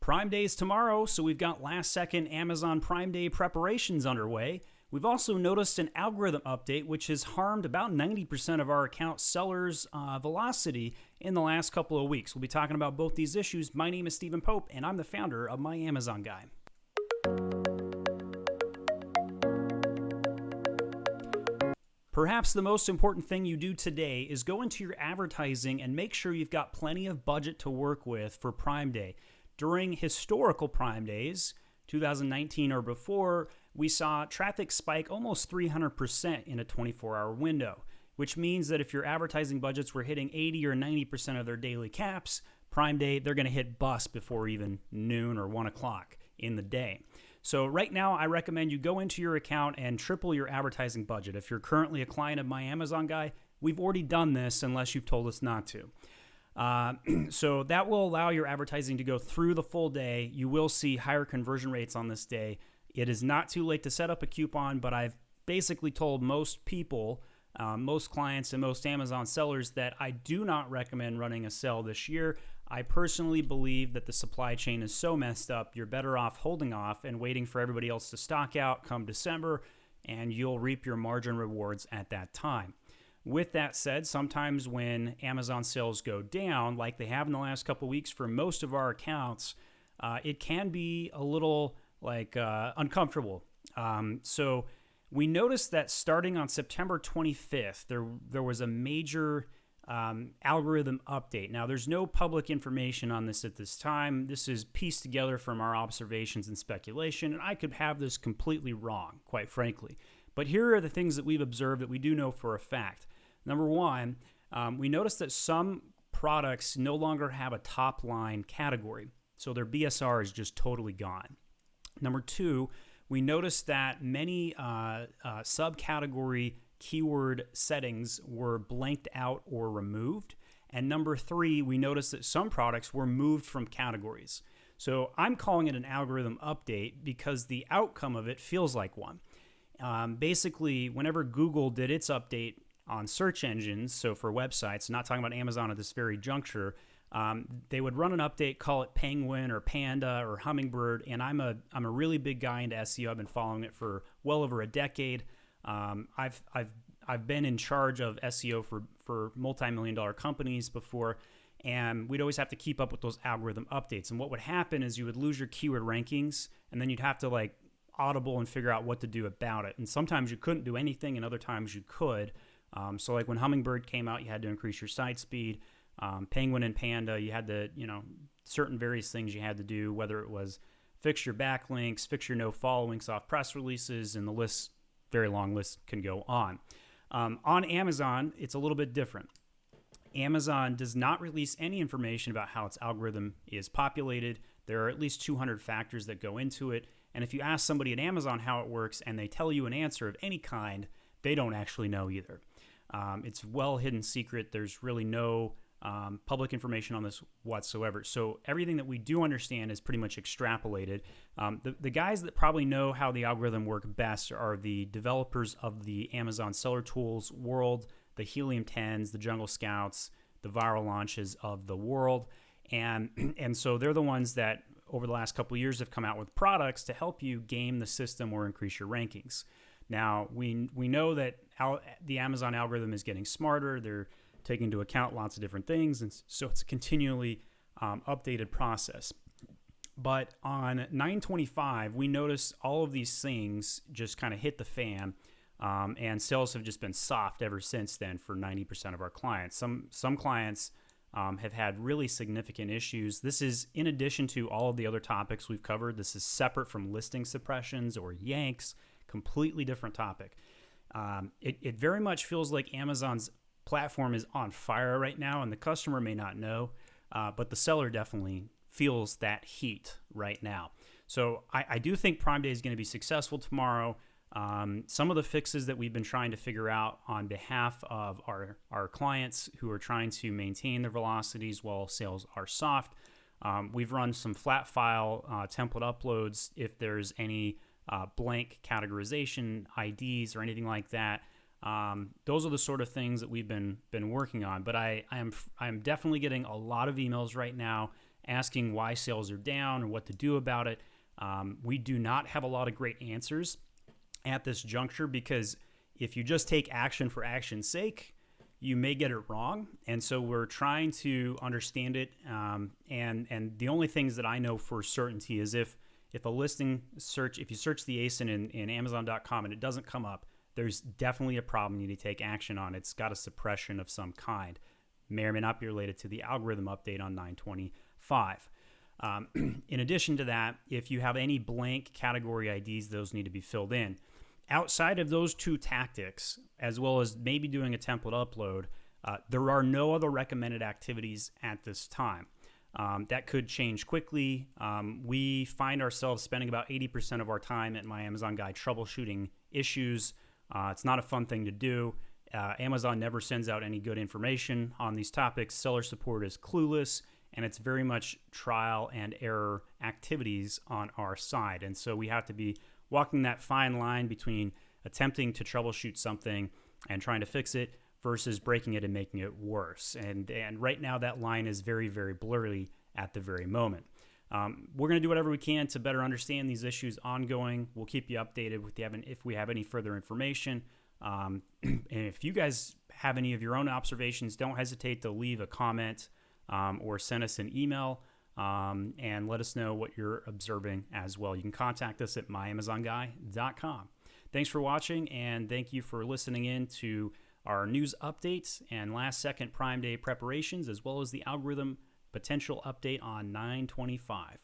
Prime Day is tomorrow, so we've got last second Amazon Prime Day preparations underway. We've also noticed an algorithm update which has harmed about 90% of our account sellers' velocity in the last couple of weeks. We'll be talking about both these issues. My name is Stephen Pope, and I'm the founder of My Amazon Guy. Perhaps the most important thing you do today is go into your advertising and make sure you've got plenty of budget to work with for Prime Day. During historical Prime Days, 2019 or before, we saw traffic spike almost 300% in a 24-hour window, which means that if your advertising budgets were hitting 80 or 90% of their daily caps, Prime Day, they're going to hit bust before even noon or 1 o'clock in the day. So right now, I recommend you go into your account and triple your advertising budget. If you're currently a client of My Amazon Guy, we've already done this unless you've told us not to. So that will allow your advertising to go through the full day. You will see higher conversion rates on this day. It is not too late to set up a coupon, but I've basically told most people, most clients and most Amazon sellers that I do not recommend running a sale this year. I personally believe that the supply chain is so messed up, you're better off holding off and waiting for everybody else to stock out come December, and you'll reap your margin rewards at that time. With that said, sometimes when Amazon sales go down, like they have in the last couple of weeks for most of our accounts, it can be a little uncomfortable. So we noticed that starting on September 25th, there was a major algorithm update. Now, there's no public information on this at this time. This is pieced together from our observations and speculation, and I could have this completely wrong, quite frankly. But here are the things that we've observed that we do know for a fact. Number one, we noticed that some products no longer have a top line category, so their BSR is just totally gone. Number two, we noticed that many subcategory keyword settings were blanked out or removed. And number three, we noticed that some products were moved from categories. So I'm calling it an algorithm update because the outcome of it feels like one. Basically, whenever Google did its update on search engines, so for websites, not talking about Amazon at this very juncture, they would run an update, call it Penguin or Panda or Hummingbird, and I'm a really big guy into SEO. I've been following it for well over a decade. I've been in charge of SEO for multi-million-dollar companies before, and we'd always have to keep up with those algorithm updates. And what would happen is you would lose your keyword rankings, and then you'd have to audible and figure out what to do about it. And sometimes you couldn't do anything, and other times you could. So like when Hummingbird came out, you had to increase your site speed. Penguin and Panda, you had to, certain various things you had to do, whether it was fix your backlinks, fix your no followings off press releases, and the list, very long list, can go on. On Amazon, it's a little bit different. Amazon does not release any information about how its algorithm is populated. There are at least 200 factors that go into it. And if you ask somebody at Amazon how it works and they tell you an answer of any kind, they don't actually know either. It's well hidden secret. There's really no public information on this whatsoever. So everything that we do understand is pretty much extrapolated. The guys that probably know how the algorithm work best are the developers of the Amazon Seller Tools world, the Helium 10s, the Jungle Scouts, the viral launches of the world. And so they're the ones that over the last couple of years have come out with products to help you game the system or increase your rankings. Now, we know that the Amazon algorithm is getting smarter. They're taking into account lots of different things, and so it's a continually updated process. But on 9/25, we noticed all of these things just kind of hit the fan, and sales have just been soft ever since then for 90% of our clients. Some clients have had really significant issues. This is in addition to all of the other topics we've covered. This is separate from listing suppressions or yanks. Completely different topic. It very much feels like Amazon's platform is on fire right now, and the customer may not know, but the seller definitely feels that heat right now. So I do think Prime Day is going to be successful tomorrow. Some of the fixes that we've been trying to figure out on behalf of our clients who are trying to maintain their velocities while sales are soft, we've run some flat file template uploads if there's any blank categorization IDs or anything like that. Those are the sort of things that we've been working on. But I'm definitely getting a lot of emails right now asking why sales are down or what to do about it. We do not have a lot of great answers at this juncture, because if you just take action for action's sake, you may get it wrong. And so we're trying to understand it. And the only things that I know for certainty is if a listing search, if you search the ASIN in Amazon.com and it doesn't come up, there's definitely a problem you need to take action on. It's got a suppression of some kind. May or may not be related to the algorithm update on 925. In addition to that, if you have any blank category IDs, those need to be filled in. Outside of those two tactics, as well as maybe doing a template upload, there are no other recommended activities at this time. That could change quickly. We find ourselves spending about 80% of our time at My Amazon Guy troubleshooting issues. It's not a fun thing to do. Amazon never sends out any good information on these topics. Seller support is clueless, and it's very much trial and error activities on our side. And so we have to be walking that fine line between attempting to troubleshoot something and trying to fix it versus breaking it and making it worse. And right now that line is very, very blurry at the very moment. We're going to do whatever we can to better understand these issues ongoing. We'll keep you updated if we have any further information. And if you guys have any of your own observations, don't hesitate to leave a comment or send us an email and let us know what you're observing as well. You can contact us at myamazonguy.com. Thanks for watching, and thank you for listening in to our news updates and last second Prime Day preparations, as well as the algorithm potential update on 925.